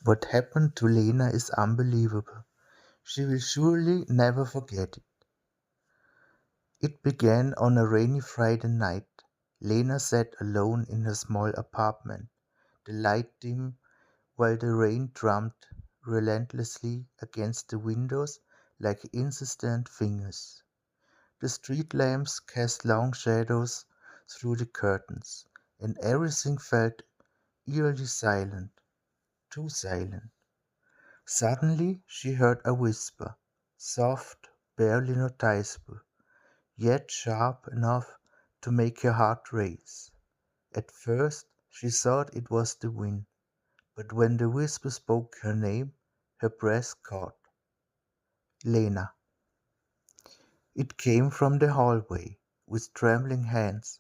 What happened to Lena is unbelievable. She will surely never forget it. It began on a rainy Friday night. Lena sat alone in her small apartment, the light dim while the rain drummed relentlessly against the windows like insistent fingers. The street lamps cast long shadows through the curtains, and everything felt eerily silent, too silent. Suddenly she heard a whisper, soft, barely noticeable, yet sharp enough to make her heart race. At first she thought it was the wind, but when the whisper spoke her name, her breath caught. Lena. It came from the hallway. With trembling hands,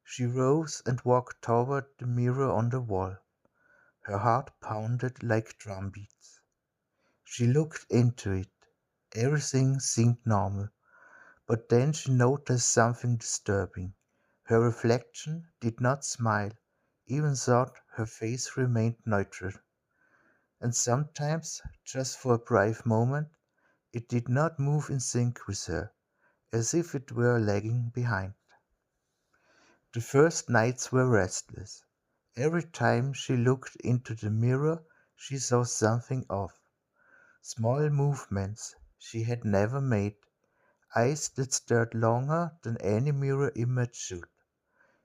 she rose and walked toward the mirror on the wall. Her heart pounded like drumbeats. She looked into it. Everything seemed normal, but then she noticed something disturbing. Her reflection did not smile, even though her face remained neutral. And sometimes, just for a brief moment, it did not move in sync with her, as if it were lagging behind. The first nights were restless. Every time she looked into the mirror, she saw something off. Small movements she had never made, eyes that stared longer than any mirror image should,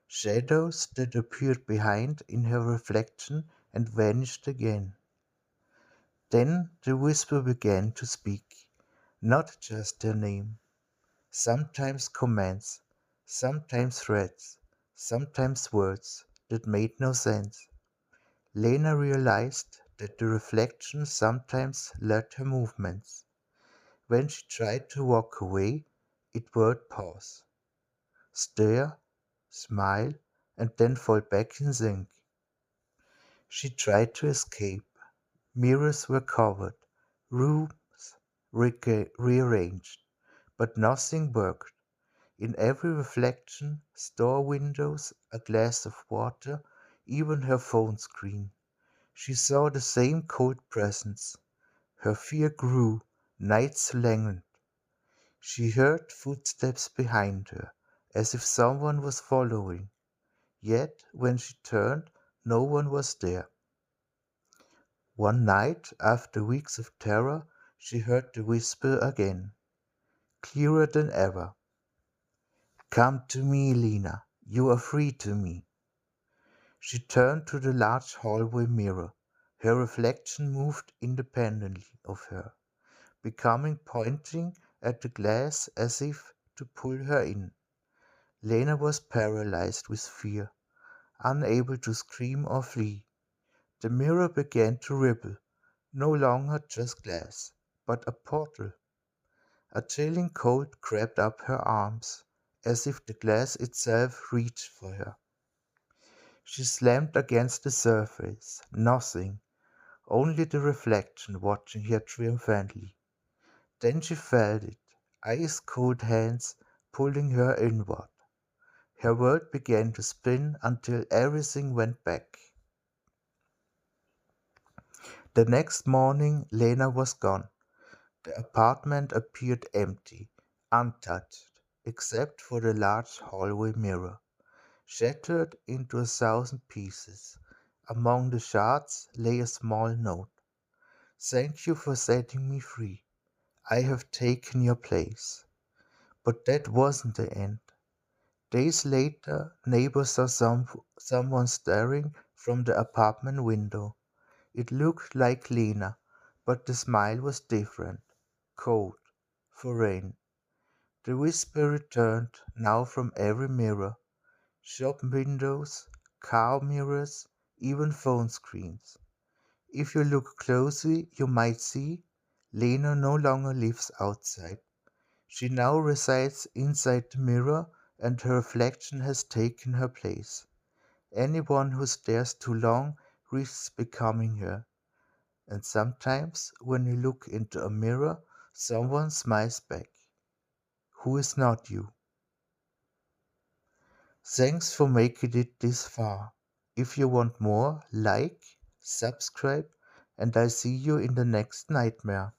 shadows that appeared behind in her reflection and vanished again. Then the whisper began to speak, not just her name, sometimes commands, sometimes threats, sometimes words that made no sense. Lena realized that the reflection sometimes led her movements. When she tried to walk away, it would pause, stare, smile, and then fall back in sync. She tried to escape. Mirrors were covered, rooms rearranged, but nothing worked. In every reflection, store windows, a glass of water, even her phone screen, she saw the same cold presence. Her fear grew, nights lengthened. She heard footsteps behind her, as if someone was following. Yet, when she turned, no one was there. One night, after weeks of terror, she heard the whisper again, clearer than ever. "Come to me, Lena. You are free to me." She turned to the large hallway mirror. Her reflection moved independently of her, becoming pointing at the glass as if to pull her in. Lena was paralyzed with fear, unable to scream or flee. The mirror began to ripple, no longer just glass, but a portal. A chilling cold crept up her arms, as if the glass itself reached for her. She slammed against the surface. Nothing, only the reflection watching her triumphantly. Then she felt it, ice cold hands pulling her inward. Her world began to spin until everything went back. The next morning, Lena was gone. The apartment appeared empty, untouched, except for the large hallway mirror, shattered into 1,000 pieces. Among the shards lay a small note. "Thank you for setting me free. I have taken your place." But that wasn't the end. Days later, neighbors saw someone staring from the apartment window. It looked like Lena, but the smile was different, cold, foreign. The whisper returned, now from every mirror, shop windows, car mirrors, even phone screens. "If you look closely, you might see Lena no longer lives outside. She now resides inside the mirror, and her reflection has taken her place. Anyone who stares too long risks becoming her. And sometimes, when you look into a mirror, someone smiles back, who is not you." Thanks for making it this far. If you want more, like, subscribe, and I see you in the next nightmare.